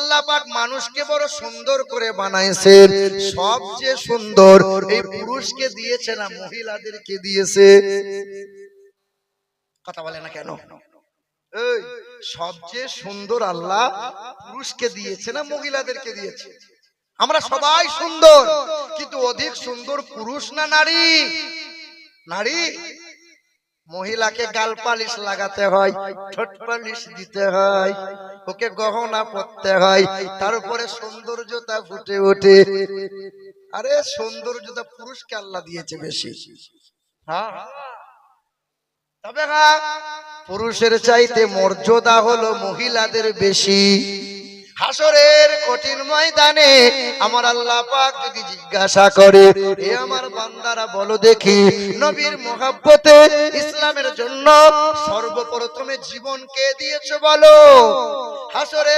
আল্লাহ পাক মানুষকে বড় সুন্দর করে বানাইছেন, সবচেয়ে সুন্দর এই পুরুষকে দিয়েছে না মহিলাদেরকে দিয়েছে? কথা বলে না কেন? এই সবচেয়ে সুন্দর আল্লাহ পুরুষকে দিয়েছে না মহিলাদেরকে দিয়েছে? আমরা সবাই সুন্দর, কিন্তু অধিক সুন্দর পুরুষ না নারী? নারী। মহিলাকে গাল পালিশ লাগাতে হয়, ঠোঁট পালিশ দিতে হয়, ওকে গহনা পরতে হয়, তার উপরে সৌন্দর্যতা ফুটে ওঠে। আরে সৌন্দর্যতা পুরুষকে আল্লাহ দিয়েছে বেশি। হ্যাঁ, তবে হ্যাঁ, পুরুষের চাইতে মর্যাদা হলো মহিলাদের বেশি। হাসরের কঠিন ময়দানে আমার আল্লাহ পাক যদি জিজ্ঞাসা করে, এ আমার বান্দারা বলো দেখি, নবীর মহব্বতে ইসলামের জন্য সর্বপ্রথমে জীবন কে দিয়েছো বলো? হাসরের